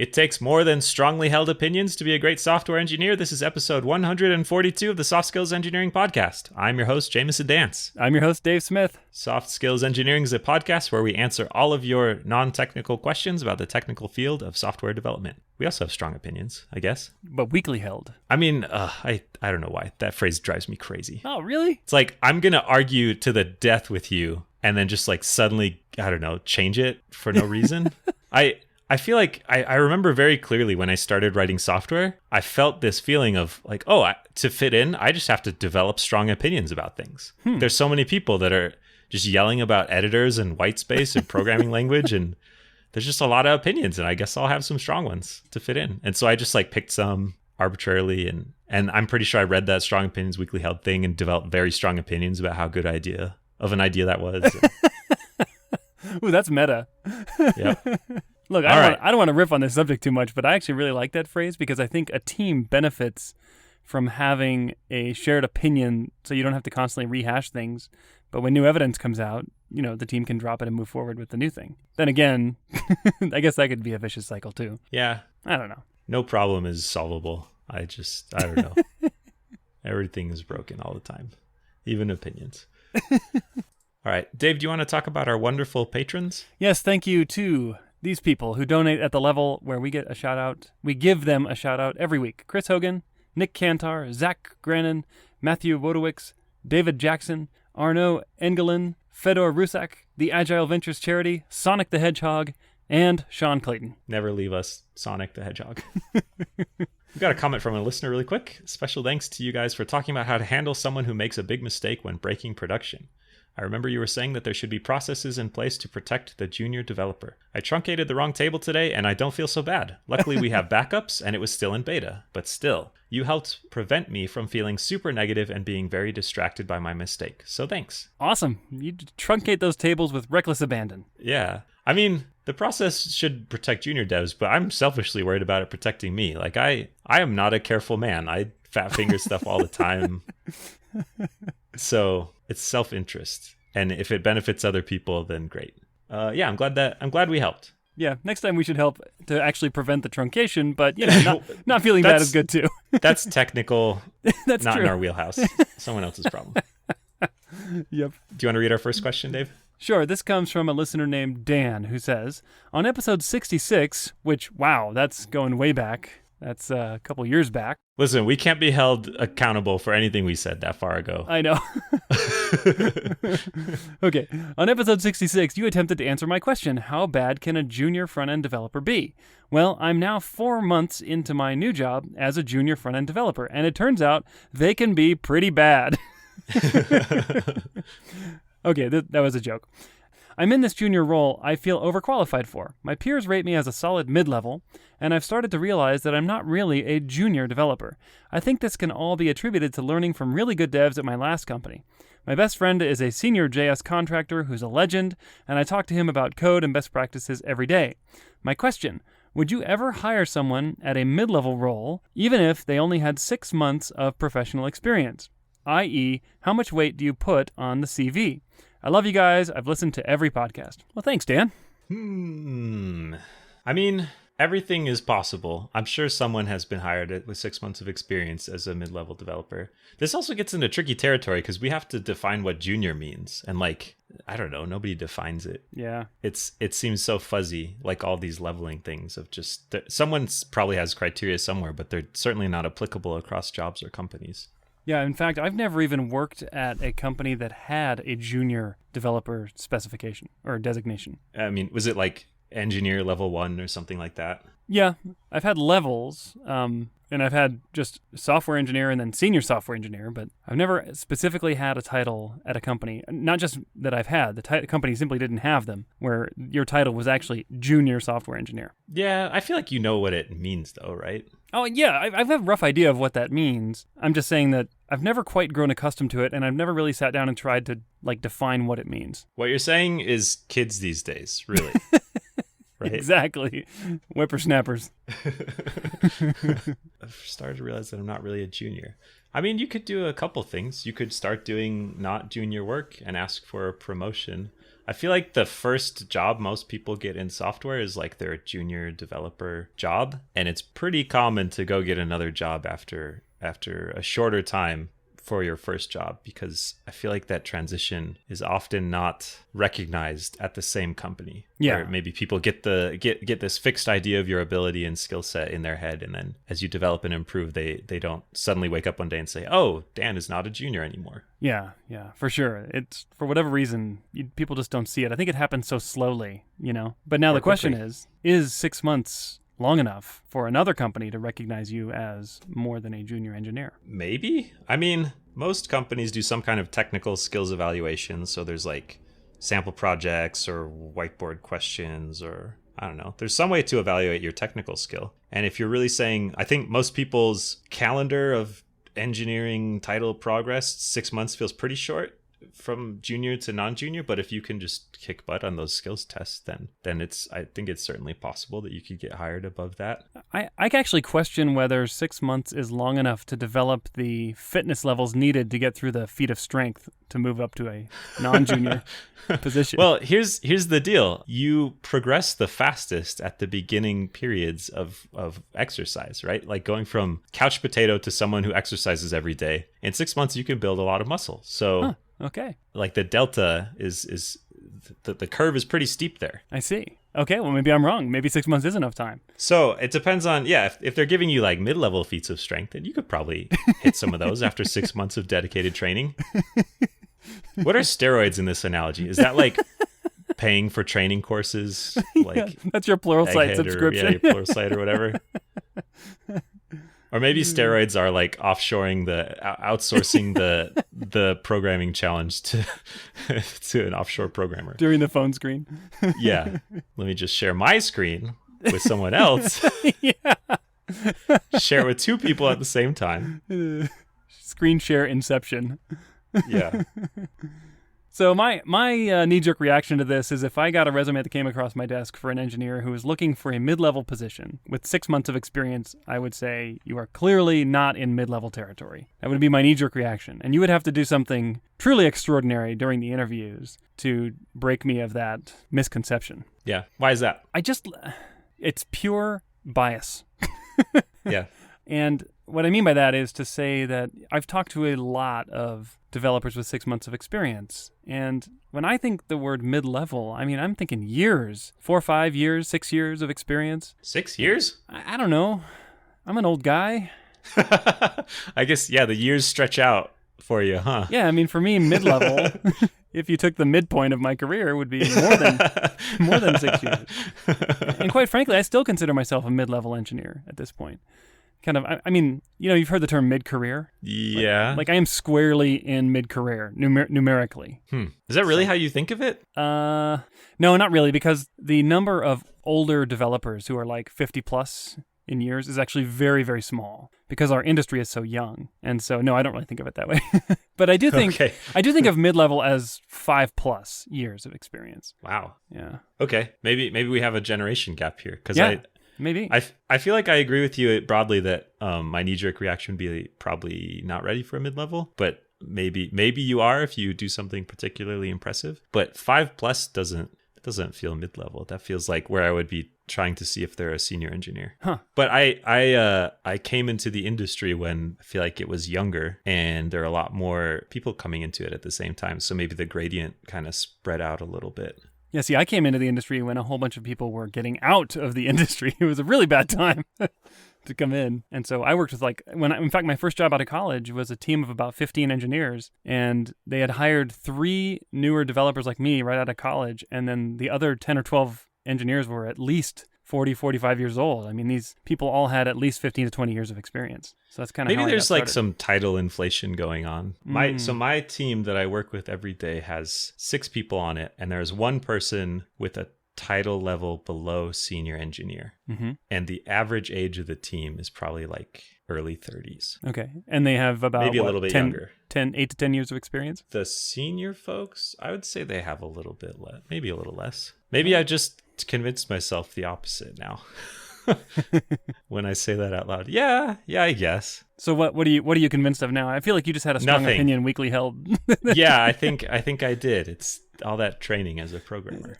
It takes more than strongly held opinions to be a great software engineer. This is episode 142 of the Soft Skills Engineering Podcast. I'm your host, Jamison Dance. I'm your host, Dave Smith. Soft Skills Engineering is a podcast where we answer all of your non-technical questions about the technical field of software development. We also have strong opinions, I guess. But weakly held. I mean, I don't know why. That phrase drives me crazy. Oh, really? It's like, I'm going to argue to the death with you and then just like suddenly, I don't know, change it for no reason. I feel like I remember very clearly when I started writing software, I felt this feeling of like, to fit in, I just have to develop strong opinions about things. There's so many people that are just yelling about editors and white space and programming language, and there's just a lot of opinions, and I guess I'll have some strong ones to fit in. And so I just like picked some arbitrarily, and I'm pretty sure I read that strong opinions weekly held thing and developed very strong opinions about how good of an idea that was. Ooh, that's meta. Yep. Look, I don't want to riff on this subject too much, but I actually really like that phrase because I think a team benefits from having a shared opinion so you don't have to constantly rehash things. But when new evidence comes out, the team can drop it and move forward with the new thing. Then again, I guess that could be a vicious cycle too. Yeah. I don't know. No problem is solvable. I don't know. Everything is broken all the time, even opinions. All right. Dave, do you want to talk about our wonderful patrons? Yes, thank you to these people who donate at the level where we get a shout out. We give them a shout out every week. Chris Hogan, Nick Cantar, Zach Grannon, Matthew Wodowicz, David Jackson, Arno Engelin, Fedor Rusak, the Agile Ventures Charity, Sonic the Hedgehog, and Sean Clayton. Never leave us, Sonic the Hedgehog. We've got a comment from a listener really quick. Special thanks to you guys for talking about how to handle someone who makes a big mistake when breaking production. I remember you were saying that there should be processes in place to protect the junior developer. I truncated the wrong table today, and I don't feel so bad. Luckily, we have backups, and it was still in beta. But still, you helped prevent me from feeling super negative and being very distracted by my mistake. So thanks. Awesome. You truncate those tables with reckless abandon. Yeah. I mean, the process should protect junior devs, but I'm selfishly worried about it protecting me. Like, I am not a careful man. I fat finger stuff all the time. So it's self-interest, and if it benefits other people, then great. I'm glad we helped. Yeah, next time we should help to actually prevent the truncation, but not feeling bad is good too. That's technical. That's not true. In our wheelhouse. Someone else's problem. Yep. Do you want to read our first question, Dave? Sure. This comes from a listener named Dan, who says, on episode 66, which, wow, that's going way back. That's a couple years back. Listen, we can't be held accountable for anything we said that far ago. I know. Okay. On episode 66, you attempted to answer my question, how bad can a junior front-end developer be? Well, I'm now 4 months into my new job as a junior front-end developer, and it turns out they can be pretty bad. Okay, that was a joke. I'm in this junior role I feel overqualified for. My peers rate me as a solid mid-level, and I've started to realize that I'm not really a junior developer. I think this can all be attributed to learning from really good devs at my last company. My best friend is a Senior JS Contractor who's a legend, and I talk to him about code and best practices every day. My question, would you ever hire someone at a mid-level role, even if they only had 6 months of professional experience? I.e., how much weight do you put on the CV? I love you guys. I've listened to every podcast. Well, thanks, Dan. I mean, everything is possible. I'm sure someone has been hired with 6 months of experience as a mid-level developer. This also gets into tricky territory because we have to define what junior means. And I don't know, nobody defines it. Yeah. It seems so fuzzy, like all these leveling things of just, someone probably has criteria somewhere, but they're certainly not applicable across jobs or companies. Yeah, in fact, I've never even worked at a company that had a junior developer specification or designation. I mean, was it like engineer level 1 or something like that? Yeah, I've had levels, and I've had just software engineer and then senior software engineer, but I've never specifically had a title at a company. Not just that I've had, the company simply didn't have them, where your title was actually junior software engineer. Yeah, I feel like you know what it means though, right? Oh, yeah, I have a rough idea of what that means. I'm just saying that I've never quite grown accustomed to it, and I've never really sat down and tried to define what it means. What you're saying is kids these days, really. Right? Exactly. Whippersnappers. I've started to realize that I'm not really a junior. I mean, you could do a couple things. You could start doing not junior work and ask for a promotion. I feel like the first job most people get in software is like their junior developer job. And it's pretty common to go get another job after a shorter time for your first job, because I feel like that transition is often not recognized at the same company. Yeah. Or maybe people get this fixed idea of your ability and skill set in their head, and then as you develop and improve, they don't suddenly wake up one day and say, "Oh, Dan is not a junior anymore." Yeah, for sure. It's for whatever reason, people just don't see it. I think it happens so slowly, But now the question is 6 months long enough for another company to recognize you as more than a junior engineer? Maybe. I mean, most companies do some kind of technical skills evaluation. So there's like sample projects or whiteboard questions, or I don't know. There's some way to evaluate your technical skill. And if you're really saying, I think most people's calendar of engineering title progress, 6 months feels pretty short from junior to non-junior, but if you can just kick butt on those skills tests, then I think it's certainly possible that you could get hired above that. I actually question whether 6 months is long enough to develop the fitness levels needed to get through the feat of strength to move up to a non-junior position. Well, here's the deal. You progress the fastest at the beginning periods of exercise, right? Like going from couch potato to someone who exercises every day. In 6 months, you can build a lot of muscle. So okay. Like the delta is the curve is pretty steep there. I see. Okay, well, maybe I'm wrong. Maybe 6 months is enough time. So it depends on, if they're giving you like mid-level feats of strength, then you could probably hit some of those after 6 months of dedicated training. What are steroids in this analogy? Is that like paying for training courses? Like that's your Pluralsight subscription. Your Pluralsight or whatever. Or maybe steroids are like outsourcing the programming challenge to an offshore programmer. During the phone screen. Yeah. Let me just share my screen with someone else. Share it with two people at the same time. Screen share inception. Yeah. So my knee-jerk reaction to this is if I got a resume that came across my desk for an engineer who was looking for a mid-level position with 6 months of experience, I would say you are clearly not in mid-level territory. That would be my knee-jerk reaction. And you would have to do something truly extraordinary during the interviews to break me of that misconception. Yeah. Why is that? It's pure bias. Yeah. And what I mean by that is to say that I've talked to a lot of developers with 6 months of experience. And when I think the word mid-level, I mean, I'm thinking years, 4 or 5 years, 6 years of experience. 6 years? I don't know. I'm an old guy. I guess, the years stretch out for you, huh? Yeah, I mean, for me, mid-level, if you took the midpoint of my career, would be more than 6 years. And quite frankly, I still consider myself a mid-level engineer at this point. Kind of, I mean, you've heard the term mid-career? Yeah. Like I am squarely in mid-career, numerically. Is that really how you think of it? No, not really, because the number of older developers who are like 50 plus in years is actually very, very small because our industry is so young. And so, no, I don't really think of it that way. But I do think I do think of mid-level as 5+ years of experience. Wow. Yeah. Okay. Maybe we have a generation gap here, because maybe. I feel like I agree with you broadly that my knee-jerk reaction would be probably not ready for a mid-level, but maybe you are if you do something particularly impressive. But 5+ doesn't feel mid-level. That feels like where I would be trying to see if they're a senior engineer. Huh. But I came into the industry when I feel like it was younger, and there are a lot more people coming into it at the same time. So maybe the gradient kind of spread out a little bit. Yeah, see, I came into the industry when a whole bunch of people were getting out of the industry. It was a really bad time to come in. And so I worked with in fact, my first job out of college was a team of about 15 engineers, and they had hired 3 newer developers like me right out of college. And then the other 10 or 12 engineers were at least 40, 45 years old. I mean, these people all had at least 15 to 20 years of experience. So that's kind of maybe how I there's got like started. some title inflation going on. So my team that I work with every day has 6 people on it, and there's one person with a title level below senior engineer. Mm-hmm. And the average age of the team is probably like early 30s. Okay. And they have about maybe a little bit younger. 8 to 10 years of experience? The senior folks, I would say they have a little bit less, maybe a little less. Maybe I just convinced myself the opposite now. when I say that out loud. Yeah, I guess. So what are you convinced of now? I feel like you just had a strong Nothing. opinion weakly held. Yeah, I think I did. It's all that training as a programmer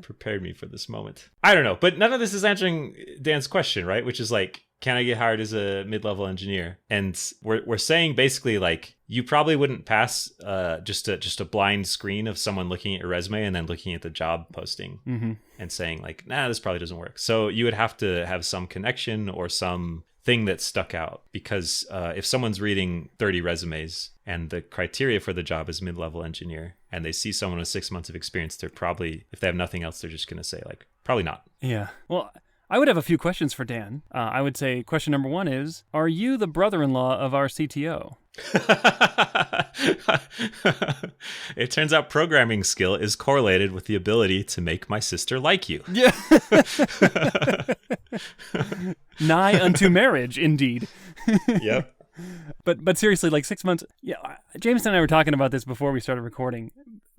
prepared me for this moment. I don't know, but none of this is answering Dan's question, right? Which is like, can I get hired as a mid-level engineer? And we're saying basically like you probably wouldn't pass just a blind screen of someone looking at your resume and then looking at the job posting and saying like, nah, this probably doesn't work. So you would have to have some connection or some thing that stuck out, because if someone's reading 30 resumes and the criteria for the job is mid-level engineer and they see someone with 6 months of experience, they're probably, if they have nothing else, they're just going to say like, probably not. Yeah. Well, I would have a few questions for Dan. I would say question number one is, are you the brother-in-law of our CTO? It turns out programming skill is correlated with the ability to make my sister like you. Yeah. Nigh unto marriage, indeed. Yep. But seriously, like 6 months. Yeah, Jamison and I were talking about this before we started recording.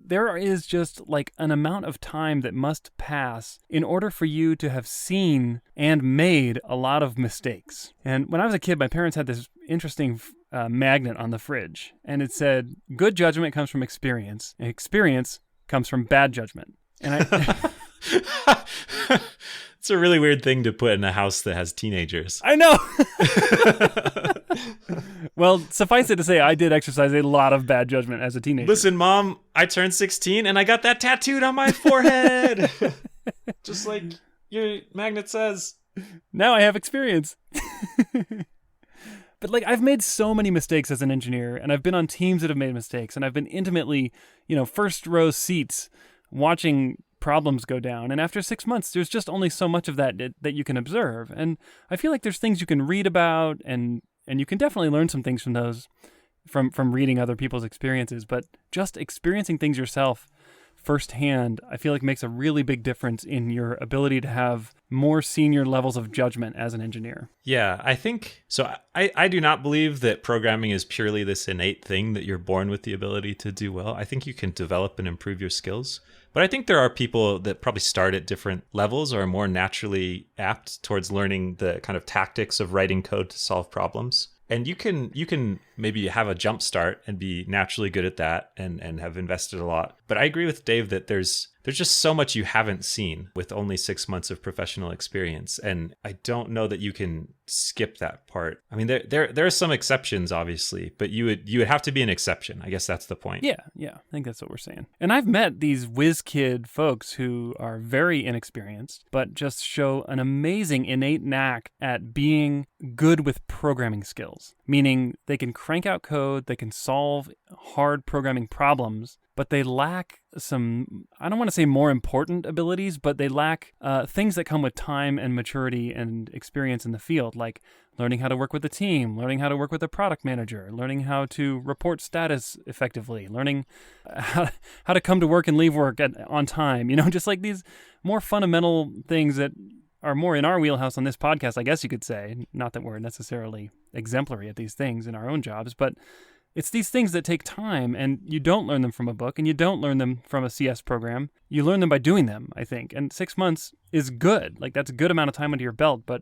There is just like an amount of time that must pass in order for you to have seen and made a lot of mistakes. And when I was a kid, my parents had this interesting magnet on the fridge, and it said, "Good judgment comes from experience, and experience comes from bad judgment." And It's a really weird thing to put in a house that has teenagers. I know. Well, suffice it to say, I did exercise a lot of bad judgment as a teenager. Listen, Mom, I turned 16 and I got that tattooed on my forehead. Just like your magnet says. Now I have experience. But like, I've made so many mistakes as an engineer, and I've been on teams that have made mistakes, and I've been intimately, first row seats watching problems go down. And after 6 months, there's just only so much of that you can observe. And I feel like there's things you can read about, and you can definitely learn some things from those, from reading other people's experiences. But just experiencing things yourself firsthand, I feel like makes a really big difference in your ability to have more senior levels of judgment as an engineer. Yeah, I think so. I do not believe that programming is purely this innate thing that you're born with the ability to do well. I think you can develop and improve your skills. But I think there are people that probably start at different levels or are more naturally apt towards learning the kind of tactics of writing code to solve problems. And you can maybe have a jump start and be naturally good at that and have invested a lot. But I agree with Dave that there's just so much you haven't seen with only 6 months of professional experience. And I don't know that you can skip that part. I mean, there are some exceptions, obviously, but you would have to be an exception. I guess that's the point. Yeah. I think that's what we're saying. And I've met these whiz kid folks who are very inexperienced, but just show an amazing innate knack at being good with programming skills, meaning they can crank out code, they can solve hard programming problems, but they lack some, I don't want to say more important abilities, but they lack things that come with time and maturity and experience in the field, like learning how to work with a team, learning how to work with a product manager, learning how to report status effectively, learning how to come to work and leave work on time, just like these more fundamental things that are more in our wheelhouse on this podcast, I guess you could say. Not that we're necessarily exemplary at these things in our own jobs, but it's these things that take time, and you don't learn them from a book, and you don't learn them from a CS program. You learn them by doing them, I think. And 6 months is good. Like, that's a good amount of time under your belt, but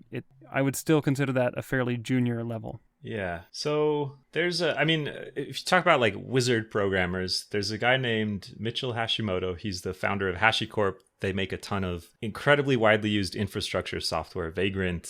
I would still consider that a fairly junior level. Yeah. So there's if you talk about like wizard programmers, there's a guy named Mitchell Hashimoto. He's the founder of HashiCorp. They make a ton of incredibly widely used infrastructure software, Vagrant,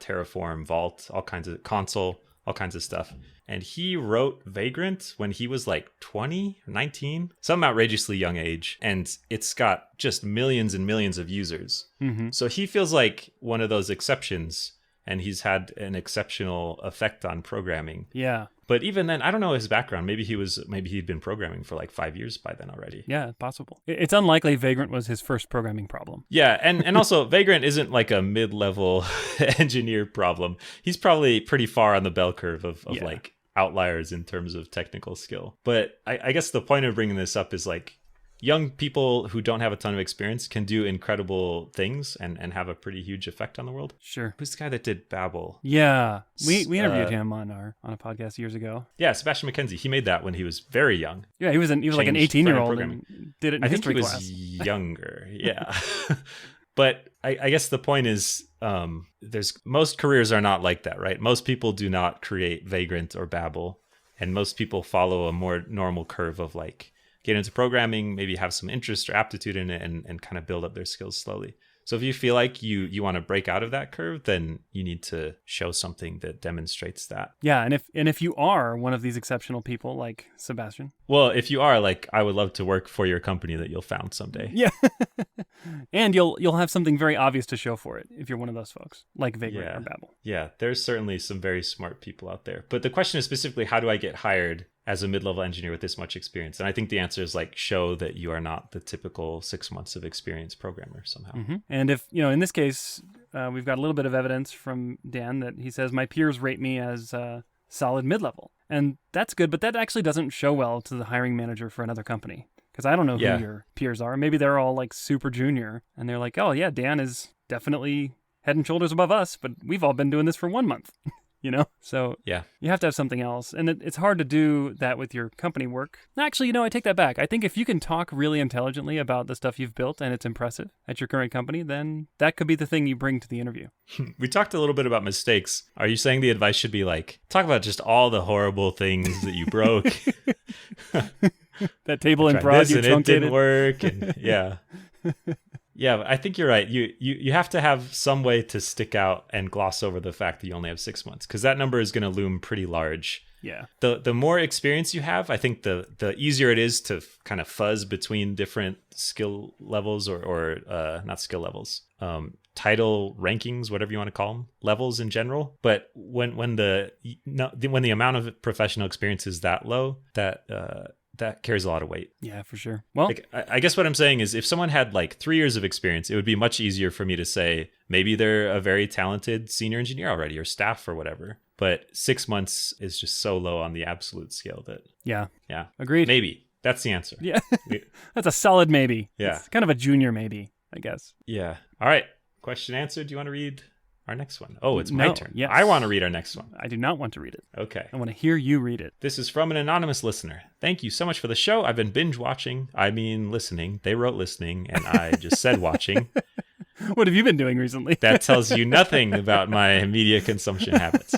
Terraform, Vault, all kinds of Console, all kinds of stuff. And he wrote Vagrant when he was like 20, 19, some outrageously young age. And it's got just millions and millions of users. Mm-hmm. So he feels like one of those exceptions, and he's had an exceptional effect on programming. Yeah. But even then, I don't know his background. Maybe he'd been programming for like 5 years by then already. Yeah, possible. It's unlikely Vagrant was his first programming problem. Yeah, and also Vagrant isn't like a mid-level engineer problem. He's probably pretty far on the bell curve of like outliers in terms of technical skill. But I guess the point of bringing this up is like, young people who don't have a ton of experience can do incredible things and have a pretty huge effect on the world. Sure. Who's the guy that did Babel? Yeah. We interviewed him on a podcast years ago. Yeah, Sebastian McKenzie. He made that when he was very young. Yeah, he was like an 18-year-old and did it in history class. I think he was younger. Yeah. But I guess the point is, most careers are not like that, right? Most people do not create Vagrant or Babel, and most people follow a more normal curve of like get into programming, maybe have some interest or aptitude in it, and kind of build up their skills slowly. So if you feel like you want to break out of that curve, then you need to show something that demonstrates that. Yeah, and if you are one of these exceptional people like Sebastian. Well, if you are, like, I would love to work for your company that you'll found someday. Yeah. And you'll have something very obvious to show for it if you're one of those folks, like Vagrant or Babel. Yeah, there's certainly some very smart people out there. But the question is specifically, how do I get hired as a mid-level engineer with this much experience? And I think the answer is like, show that you are not the typical 6 months of experience programmer somehow. Mm-hmm. And if, in this case, we've got a little bit of evidence from Dan that he says, my peers rate me as solid mid-level. And that's good, but that actually doesn't show well to the hiring manager for another company. Because I don't know who your peers are. Maybe they're all like super junior and they're like, oh yeah, Dan is definitely head and shoulders above us, but we've all been doing this for 1 month. So you have to have something else. And it's hard to do that with your company work. Actually, I take that back. I think if you can talk really intelligently about the stuff you've built and it's impressive at your current company, then that could be the thing you bring to the interview. We talked a little bit about mistakes. Are you saying the advice should be like, talk about just all the horrible things that you broke? That table in broad you truncated. It didn't work. And yeah, I think you're right. You have to have some way to stick out and gloss over the fact that you only have 6 months, because that number is going to loom pretty large. Yeah. The more experience you have, I think the easier it is to kind of fuzz between different skill levels or not skill levels, title rankings, whatever you want to call them, levels in general. But when the amount of professional experience is that low, that carries a lot of weight. Yeah, for sure. Well, like, I guess what I'm saying is, if someone had like 3 years of experience, it would be much easier for me to say maybe they're a very talented senior engineer already, or staff or whatever. But 6 months is just so low on the absolute scale that yeah, agreed. Maybe that's the answer. Yeah, that's a solid maybe. Yeah, it's kind of a junior maybe, I guess. Yeah. All right. Question answered. Do you want to read our next one? Oh, it's my turn. Yes. I want to read our next one. I do not want to read it. Okay. I want to hear you read it. This is from an anonymous listener. Thank you so much for the show. I've been binge watching. I mean, listening. They wrote listening, and I just said watching. What have you been doing recently? That tells you nothing about my media consumption habits.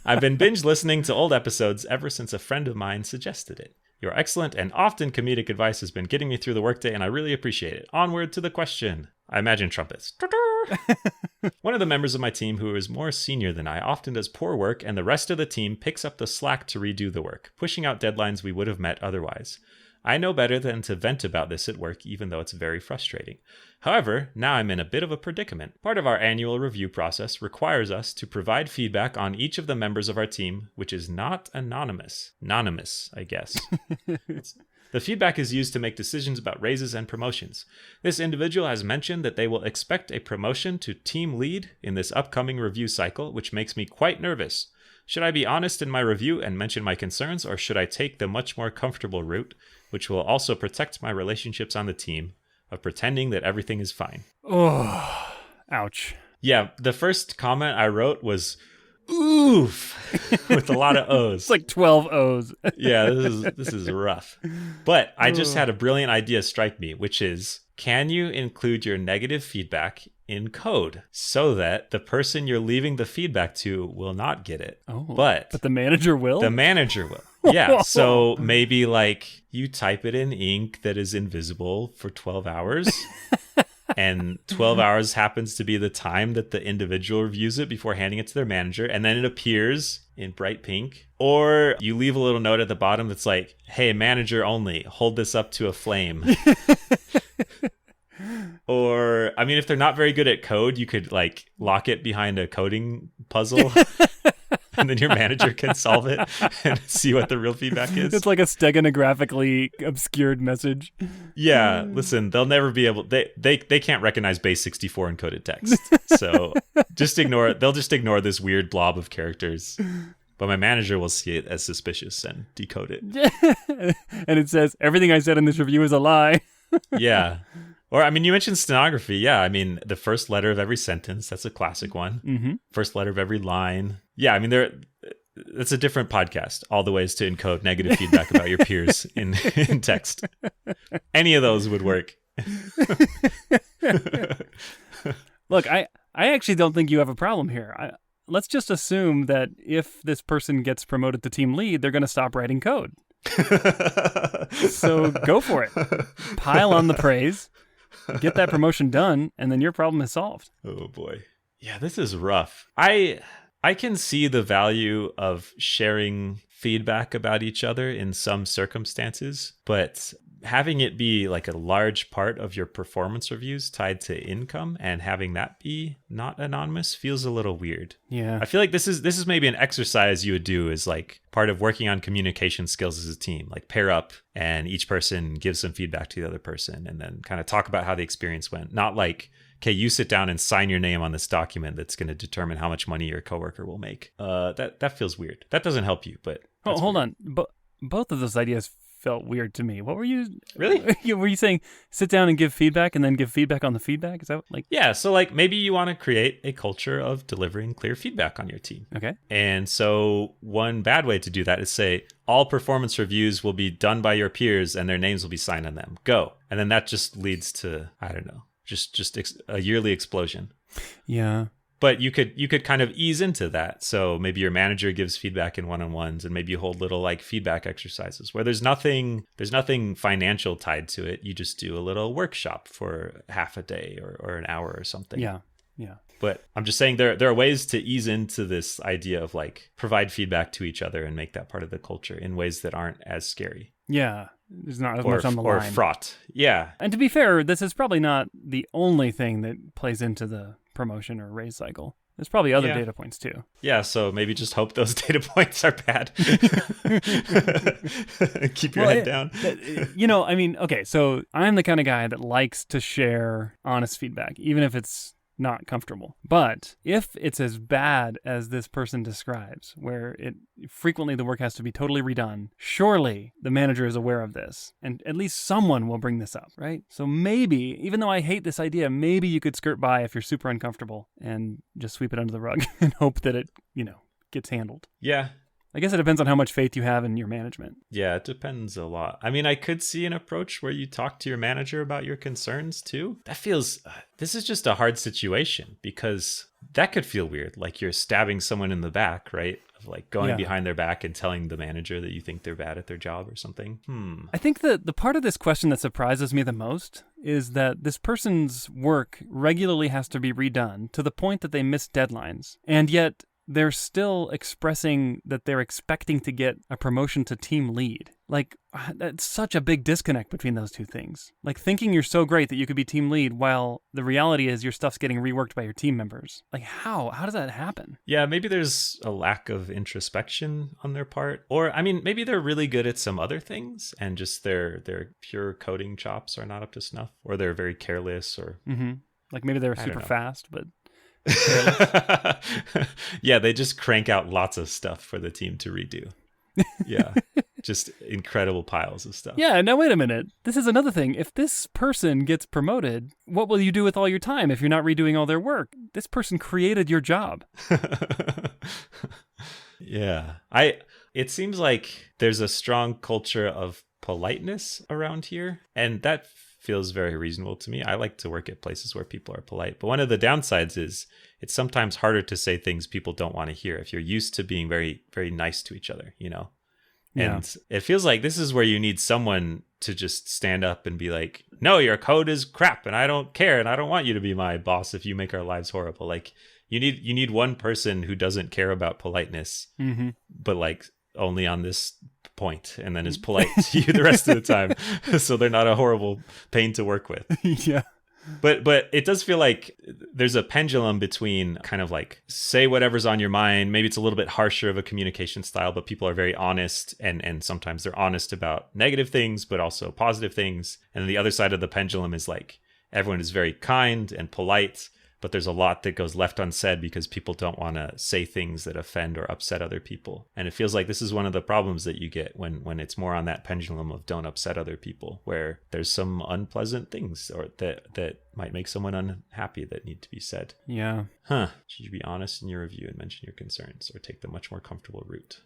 I've been binge listening to old episodes ever since a friend of mine suggested it. Your excellent and often comedic advice has been getting me through the workday, and I really appreciate it. Onward to the question. I imagine trumpets. One of the members of my team who is more senior than I often does poor work, and the rest of the team picks up the slack to redo the work, pushing out deadlines we would have met otherwise. I know better than to vent about this at work, even though it's very frustrating. However, now I'm in a bit of a predicament. Part of our annual review process requires us to provide feedback on each of the members of our team, which is not anonymous. Anonymous, I guess. The feedback is used to make decisions about raises and promotions. This individual has mentioned that they will expect a promotion to team lead in this upcoming review cycle, which makes me quite nervous. Should I be honest in my review and mention my concerns, or should I take the much more comfortable route, which will also protect my relationships on the team, of pretending that everything is fine? Oh, ouch. Yeah, the first comment I wrote was, oof, with a lot of O's. It's like 12 O's. Yeah, this is rough. But I just had a brilliant idea strike me, which is, can you include your negative feedback in code so that the person you're leaving the feedback to will not get it? Oh, but the manager will? The manager will. Yeah, so maybe like you type it in ink that is invisible for 12 hours. And 12 hours happens to be the time that the individual reviews it before handing it to their manager. And then it appears in bright pink. Or you leave a little note at the bottom that's like, hey, manager only, hold this up to a flame. Or, I mean, if they're not very good at code, you could like lock it behind a coding puzzle. And then your manager can solve it and see what the real feedback is. It's like a steganographically obscured message. Yeah, listen, they'll never be able... They can't recognize base 64 encoded text. So just ignore it. They'll just ignore this weird blob of characters. But my manager will see it as suspicious and decode it. And it says, everything I said in this review is a lie. Yeah. Or, I mean, you mentioned stenography. Yeah, I mean, the first letter of every sentence, that's a classic one. Mm-hmm. First letter of every line. Yeah, I mean, that's a different podcast. All the ways to encode negative feedback about your peers in text. Any of those would work. Look, I actually don't think you have a problem here. Let's just assume that if this person gets promoted to team lead, they're going to stop writing code. So go for it. Pile on the praise, get that promotion done, and then your problem is solved. Oh boy. Yeah, this is rough. I can see the value of sharing feedback about each other in some circumstances, but having it be like a large part of your performance reviews tied to income and having that be not anonymous feels a little weird. Yeah. I feel like this is maybe an exercise you would do as like part of working on communication skills as a team, like pair up and each person gives some feedback to the other person and then kind of talk about how the experience went. Not like, okay, you sit down and sign your name on this document that's going to determine how much money your coworker will make. That feels weird. That doesn't help you, but hold on. Both of those ideas felt weird to me. What were you really? Were you saying sit down and give feedback and then give feedback on the feedback? Is that like? Yeah. So like maybe you want to create a culture of delivering clear feedback on your team. Okay. And so one bad way to do that is say all performance reviews will be done by your peers and their names will be signed on them. Go. And then that just leads to, I don't know, just a yearly explosion. Yeah. But you could kind of ease into that. So maybe your manager gives feedback in one-on-ones and maybe you hold little like feedback exercises where there's nothing financial tied to it. You just do a little workshop for half a day or an hour or something. Yeah. Yeah. But I'm just saying there are ways to ease into this idea of like provide feedback to each other and make that part of the culture in ways that aren't as scary. Yeah. There's not as much on the line. Or fraught. Yeah. And to be fair, this is probably not the only thing that plays into the promotion or raise cycle. There's probably other data points too. Yeah, so maybe just hope those data points are bad. Keep your head down. I mean, okay, so I'm the kind of guy that likes to share honest feedback, even if it's not comfortable. But if it's as bad as this person describes, where it frequently the work has to be totally redone, surely the manager is aware of this, and at least someone will bring this up, right? So maybe, even though I hate this idea, maybe you could skirt by if you're super uncomfortable and just sweep it under the rug and hope that it, gets handled. Yeah. I guess it depends on how much faith you have in your management. Yeah, it depends a lot. I mean, I could see an approach where you talk to your manager about your concerns too. That feels, this is just a hard situation because that could feel weird. Like you're stabbing someone in the back, right? Of like going behind their back and telling the manager that you think they're bad at their job or something. I think that the part of this question that surprises me the most is that this person's work regularly has to be redone to the point that they miss deadlines. And yet they're still expressing that they're expecting to get a promotion to team lead. Like, that's such a big disconnect between those two things. Like, thinking you're so great that you could be team lead while the reality is your stuff's getting reworked by your team members. Like, how? How does that happen? Yeah, maybe there's a lack of introspection on their part. Or, I mean, maybe they're really good at some other things and just their pure coding chops are not up to snuff. Or they're very careless or... Mm-hmm. Like, maybe they're super fast, but... Yeah, they just crank out lots of stuff for the team to redo. Yeah, just incredible piles of stuff. Yeah, now wait a minute. This is another thing. If this person gets promoted, what will you do with all your time if you're not redoing all their work? This person created your job. Yeah, it seems like there's a strong culture of politeness around here, and that feels very reasonable to me. I like to work at places where people are polite. But one of the downsides is it's sometimes harder to say things people don't want to hear if you're used to being very, very nice to each other, Yeah. And it feels like this is where you need someone to just stand up and be like, no, your code is crap and I don't care and I don't want you to be my boss if you make our lives horrible. Like you need one person who doesn't care about politeness, but like only on this point and then is polite to you the rest of the time so they're not a horrible pain to work with. Yeah. But it does feel like there's a pendulum between kind of like say whatever's on your mind. Maybe it's a little bit harsher of a communication style, but people are very honest and sometimes they're honest about negative things, but also positive things. And the other side of the pendulum is like everyone is very kind and polite, but there's a lot that goes left unsaid because people don't want to say things that offend or upset other people. And it feels like this is one of the problems that you get when it's more on that pendulum of don't upset other people, where there's some unpleasant things or that might make someone unhappy that need to be said. Yeah. Should you be honest in your review and mention your concerns or take the much more comfortable route?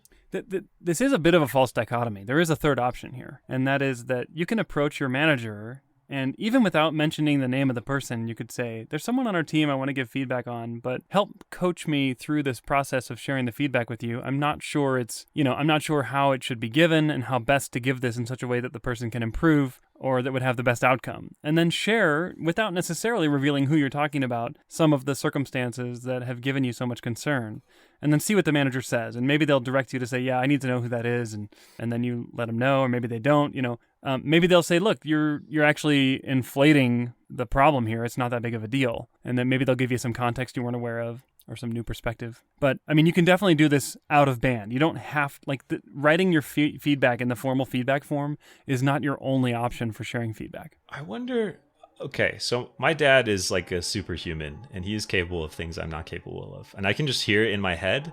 This is a bit of a false dichotomy. There is a third option here, and that is that you can approach your manager And even without mentioning the name of the person, you could say, there's someone on our team I want to give feedback on, but help coach me through this process of sharing the feedback with you. I'm not sure I'm not sure how it should be given and how best to give this in such a way that the person can improve or that would have the best outcome. And then share, without necessarily revealing who you're talking about, some of the circumstances that have given you so much concern. And then see what the manager says. And maybe they'll direct you to say, yeah, I need to know who that is. And then you let them know, or maybe they don't, maybe they'll say, look, you're actually inflating the problem here. It's not that big of a deal. And then maybe they'll give you some context you weren't aware of or some new perspective. But I mean, you can definitely do this out of band. You don't have, writing your feedback in the formal feedback form is not your only option for sharing feedback. I wonder... Okay, so my dad is like a superhuman, and he is capable of things I'm not capable of. And I can just hear in my head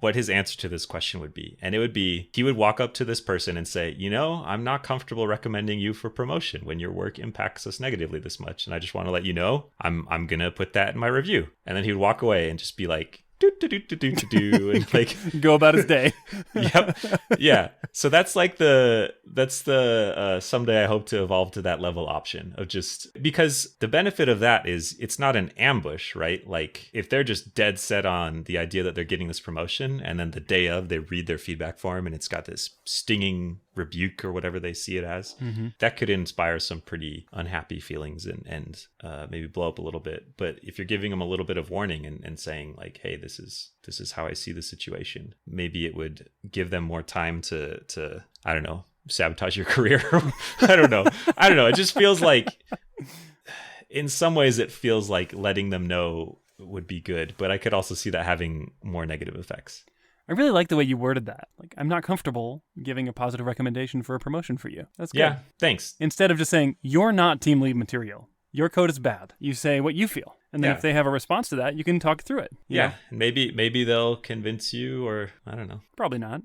what his answer to this question would be. And it would be, he would walk up to this person and say, I'm not comfortable recommending you for promotion when your work impacts us negatively this much. And I just want to let you know, I'm going to put that in my review. And then he would walk away and just be like, and like go about his day. Yep. Yeah. So that's the someday I hope to evolve to that level option of just, because the benefit of that is it's not an ambush, right? Like if they're just dead set on the idea that they're getting this promotion and then the day of they read their feedback form and it's got this stinging rebuke or whatever they see it as, that could inspire some pretty unhappy feelings and maybe blow up a little bit. But if you're giving them a little bit of warning and saying like, hey, this is how I see the situation, maybe it would give them more time to I don't know, sabotage your career. I don't know. It just feels like in some ways it feels like letting them know would be good, but I could also see that having more negative effects. I really like the way you worded that. Like, I'm not comfortable giving a positive recommendation for a promotion for you. That's good. Yeah, thanks. Instead of just saying, you're not team lead material. Your code is bad. You say what you feel. And then if they have a response to that, you can talk through it. Yeah, and maybe they'll convince you, or I don't know. Probably not.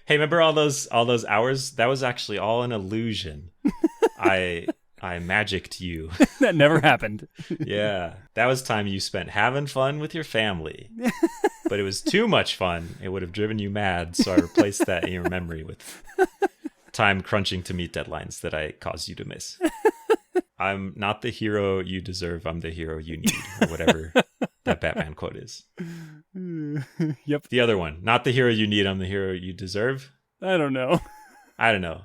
Hey, remember all those hours? That was actually all an illusion. I magicked you. That never happened. Yeah, that was time you spent having fun with your family. But it was too much fun. It would have driven you mad, so I replaced that in your memory with time crunching to meet deadlines that I caused you to miss. I'm not the hero you deserve, I'm the hero you need, or whatever that Batman quote is. Yep. The other one, not the hero you need, I'm the hero you deserve. I don't know.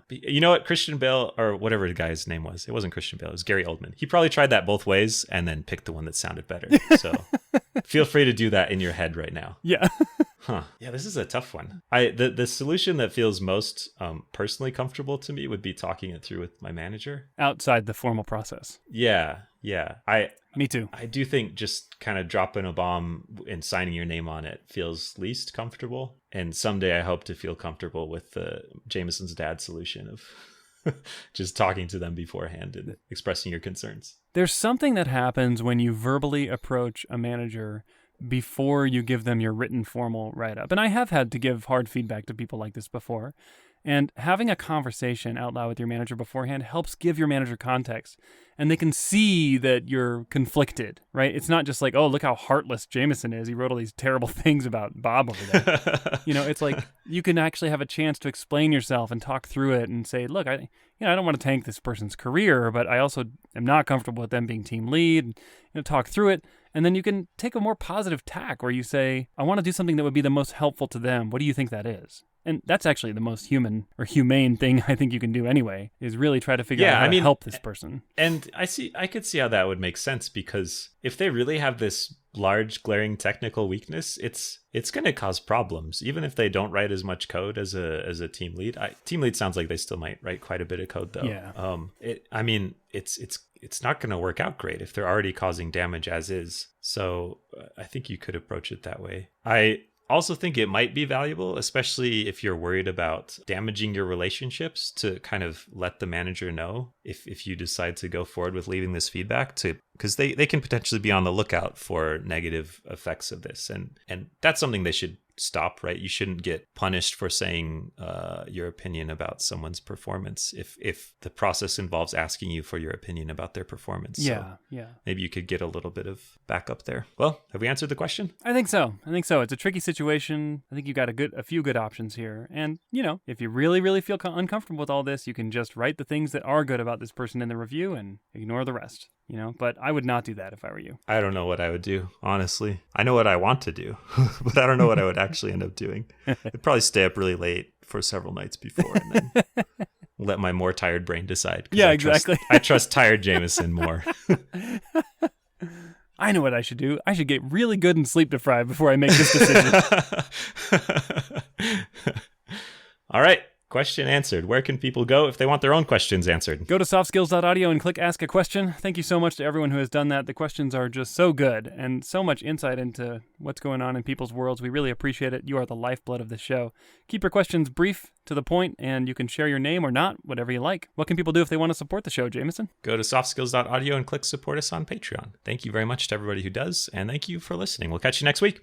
You know what? Christian Bale, or whatever the guy's name was, it wasn't Christian Bale, it was Gary Oldman. He probably tried that both ways and then picked the one that sounded better. So feel free to do that in your head right now. Yeah. Yeah, this is a tough one. The solution that feels most personally comfortable to me would be talking it through with my manager. Outside the formal process. Yeah. Me too. I do think just kind of dropping a bomb and signing your name on it feels least comfortable. And someday I hope to feel comfortable with the Jamison's dad solution of just talking to them beforehand and expressing your concerns. There's something that happens when you verbally approach a manager before you give them your written formal write-up. And I have had to give hard feedback to people like this before. And having a conversation out loud with your manager beforehand helps give your manager context. And they can see that you're conflicted, right? It's not just like, oh, look how heartless Jamison is. He wrote all these terrible things about Bob over there. It's like you can actually have a chance to explain yourself and talk through it and say, look, I don't want to tank this person's career, but I also am not comfortable with them being team lead. Talk through it. And then you can take a more positive tack where you say, I want to do something that would be the most helpful to them. What do you think that is? And that's actually the most human or humane thing I think you can do anyway, is really try to figure out how to help this person. And I could see how that would make sense, because if they really have this large glaring technical weakness, it's going to cause problems, even if they don't write as much code as a team lead. Team lead sounds like they still might write quite a bit of code though. Yeah. It's not going to work out great if they're already causing damage as is. So I think you could approach it that way. I also think it might be valuable, especially if you're worried about damaging your relationships, to kind of let the manager know if you decide to go forward with leaving this feedback, to because they can potentially be on the lookout for negative effects of this. And that's something they should stop, right? You shouldn't get punished for saying your opinion about someone's performance if the process involves asking you for your opinion about their performance. Yeah, so maybe you could get a little bit of backup there. Well, have we answered the question? I think so. It's a tricky situation. I think you got a few good options here. And, if you really, really feel uncomfortable with all this, you can just write the things that are good about this person in the review and ignore the rest. But I would not do that if I were you. I don't know what I would do, honestly. I know what I want to do, but I don't know what I would actually end up doing. I'd probably stay up really late for several nights before and then let my more tired brain decide. Yeah, exactly. I trust tired Jamison more. I know what I should do. I should get really good and sleep deprived before I make this decision. All right. Question answered. Where can people go if they want their own questions answered? Go to softskills.audio and click Ask a Question. Thank you so much to everyone who has done that. The questions are just so good and so much insight into what's going on in people's worlds. We really appreciate it. You are the lifeblood of the show. Keep your questions brief, to the point, and you can share your name or not, whatever you like. What can people do if they want to support the show, Jamison? Go to softskills.audio and click support us on Patreon. Thank you very much to everybody who does, and thank you for listening. We'll catch you next week.